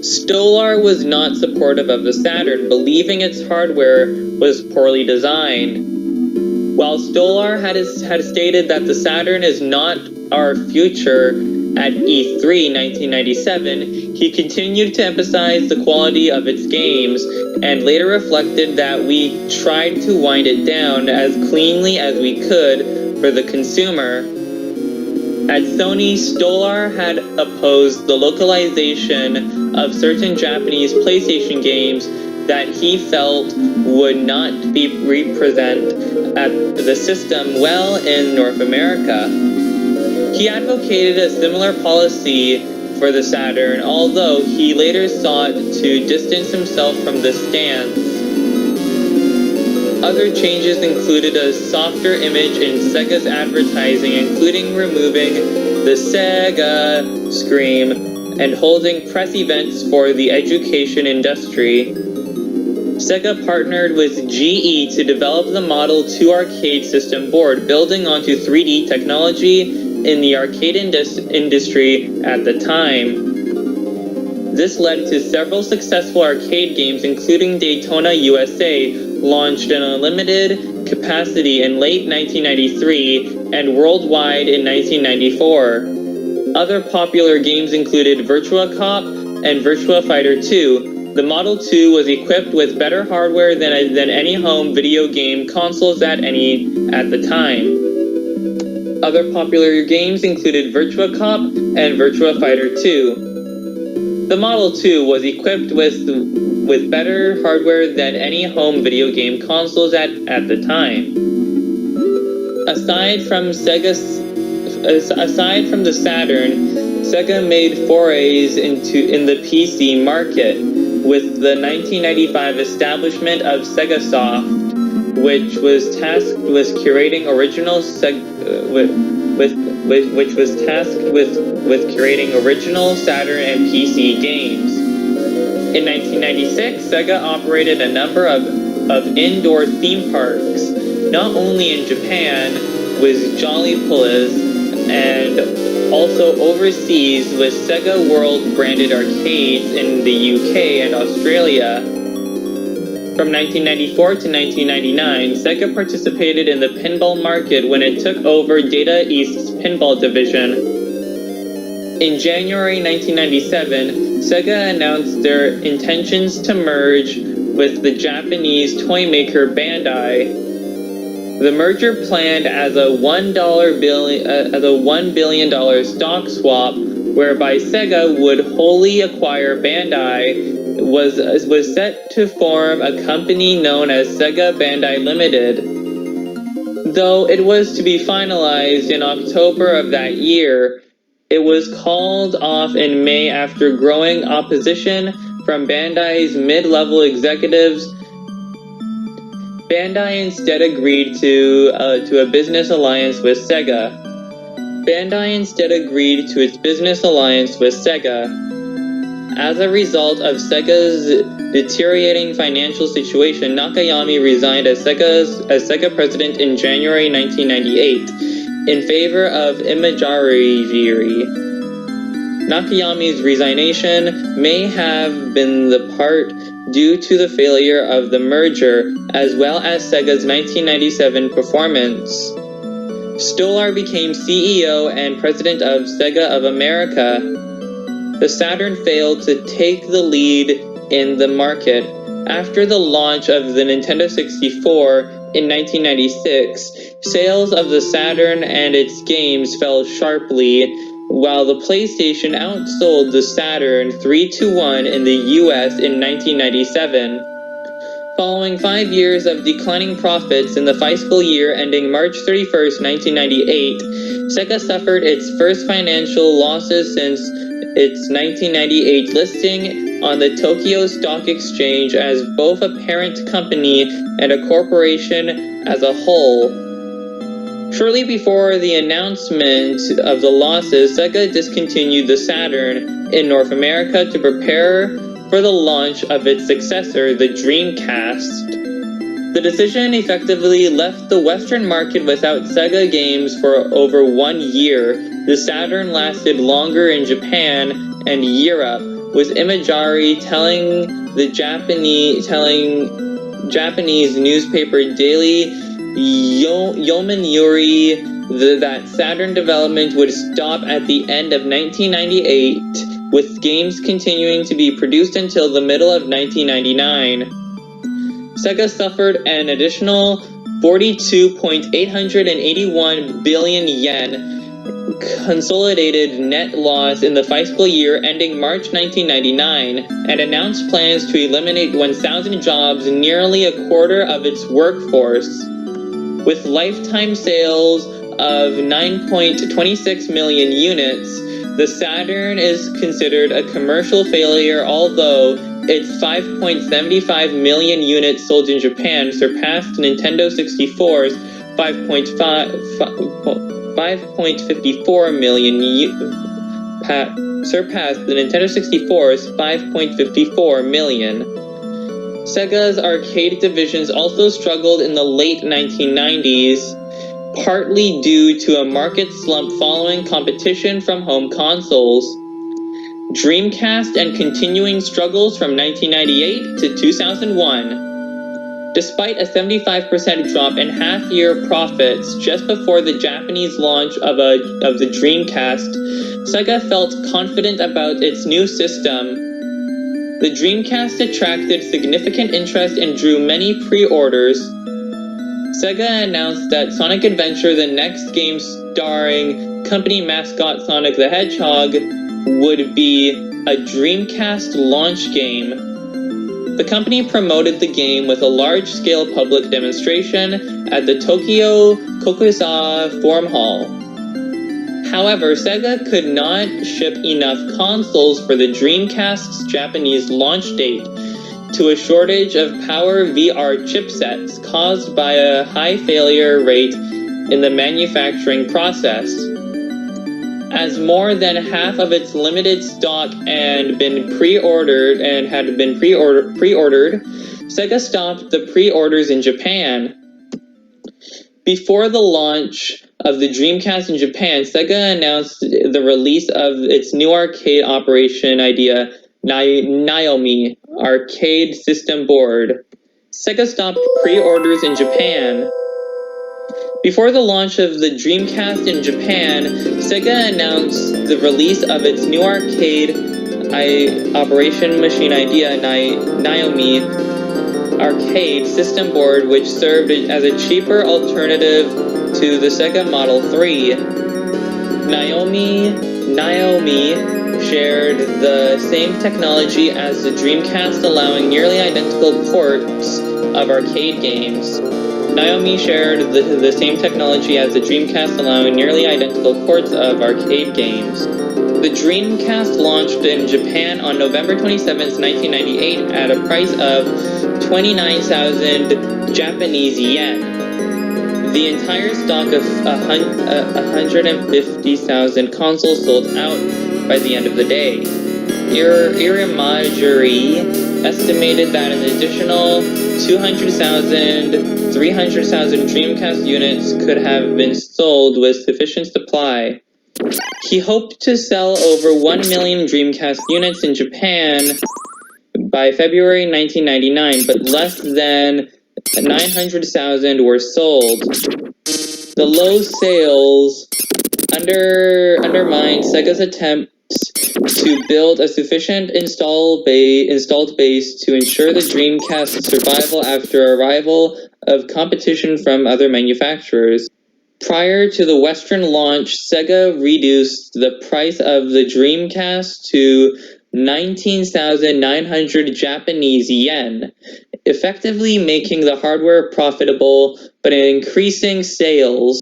Stolar was not supportive of the Saturn, believing its hardware was poorly designed. While Stolar had stated that the Saturn is not our future at E3 1997, he continued to emphasize the quality of its games, and later reflected that we tried to wind it down as cleanly as we could for the consumer. At Sony, Stolar had opposed the localization of certain Japanese PlayStation games that he felt would not represent the system well in North America. He advocated a similar policy for the Saturn, although he later sought to distance himself from this stance. Other changes included a softer image in Sega's advertising, including removing the Sega scream and holding press events for the education industry. Sega partnered with GE to develop the Model 2 arcade system board, building onto 3D technology in the arcade industry at the time. This led to several successful arcade games, including Daytona USA, launched in a limited capacity in late 1993 and worldwide in 1994. Other popular games included Virtua Cop and Virtua Fighter 2. The Model 2 was equipped with better hardware than any home video game consoles at the time. Other popular games included Virtua Cop and Virtua Fighter 2. The Model 2 was equipped with better hardware than any home video game consoles at the time. Aside from the Saturn, Sega made forays in the PC market with the 1995 establishment of Segasoft, which was tasked with curating original Saturn and PC games. In 1996, Sega operated a number of indoor theme parks, not only in Japan with Jolly Pulis, and also overseas with Sega World branded arcades in the UK and Australia. From 1994 to 1999, Sega participated in the pinball market when it took over Data East's pinball division. In January 1997, Sega announced their intentions to merge with the Japanese toy maker Bandai. The merger, planned as a $1 billion stock swap, whereby Sega would wholly acquire Bandai, was set to form a company known as Sega Bandai Limited. Though it was to be finalized in October of that year, it was called off in May after growing opposition from Bandai's mid-level executives. Bandai instead agreed to a business alliance with Sega. As a result of Sega's deteriorating financial situation, Nakayami resigned as Sega president in January 1998 in favor of Imagiri. Nakayami's resignation may have been the part due to the failure of the merger, as well as Sega's 1997 performance. Stolar became CEO and president of Sega of America. The Saturn failed to take the lead in the market. After the launch of the Nintendo 64 in 1996, sales of the Saturn and its games fell sharply, while the PlayStation outsold the Saturn 3-1 in the US in 1997. Following 5 years of declining profits in the fiscal year ending March 31st, 1998, Sega suffered its first financial losses since its 1998 listing on the Tokyo Stock Exchange as both a parent company and a corporation as a whole. Shortly before the announcement of the losses, Sega discontinued the Saturn in North America to prepare for the launch of its successor, the Dreamcast. The decision effectively left the Western market without Sega games for over 1 year. The Saturn lasted longer in Japan and Europe, with Imagari telling Japanese newspaper Daily Yomiuri that Saturn development would stop at the end of 1998, with games continuing to be produced until the middle of 1999. Sega suffered an additional 42.881 billion yen consolidated net loss in the fiscal year ending March 1999 and announced plans to eliminate 1,000 jobs, nearly a quarter of its workforce. With lifetime sales of 9.26 million units, the Saturn is considered a commercial failure, although its 5.75 million units sold in Japan surpassed Nintendo 64's 5.54 million surpassed the Nintendo 64's 5.54 million. Sega's arcade divisions also struggled in the late 1990s, partly due to a market slump following competition from home consoles. Dreamcast and continuing struggles from 1998 to 2001. Despite a 75% drop in half-year profits just before the Japanese launch of the Dreamcast, Sega felt confident about its new system. The Dreamcast attracted significant interest and drew many pre-orders. Sega announced that Sonic Adventure, the next game starring company mascot Sonic the Hedgehog, would be a Dreamcast launch game. The company promoted the game with a large-scale public demonstration at the Tokyo Kokusa Forum Hall. However, Sega could not ship enough consoles for the Dreamcast's Japanese launch date, to a shortage of Power VR chipsets caused by a high failure rate in the manufacturing process. As more than half of its limited stock had been pre-ordered, Sega stopped the pre-orders in Japan. Before the launch of the Dreamcast in Japan, Sega announced the release of its new arcade operation idea, Naomi arcade system board. Sega stopped pre-orders in Japan. Before the launch of the Dreamcast in Japan, Sega announced the release of its new arcade operation machine idea, Naomi arcade system board, which served as a cheaper alternative to the Sega Model 3. Naomi shared the same technology as the Dreamcast, allowing nearly identical ports of arcade games. Naomi shared the same technology as the Dreamcast, allowing nearly identical ports of arcade games. The Dreamcast launched in Japan on November 27, 1998 at a price of 29,000 Japanese yen. The entire stock of 150,000 consoles sold out by the end of the day. Irimajiri estimated that an additional 200,000, 300,000 Dreamcast units could have been sold with sufficient supply. He hoped to sell over 1 million Dreamcast units in Japan by February 1999, but less than 900,000 were sold. The low sales undermined Sega's attempts to build a sufficient installed base to ensure the Dreamcast's survival after arrival of competition from other manufacturers. Prior to the Western launch, Sega reduced the price of the Dreamcast to 19,900 Japanese yen, effectively making the hardware profitable but increasing sales.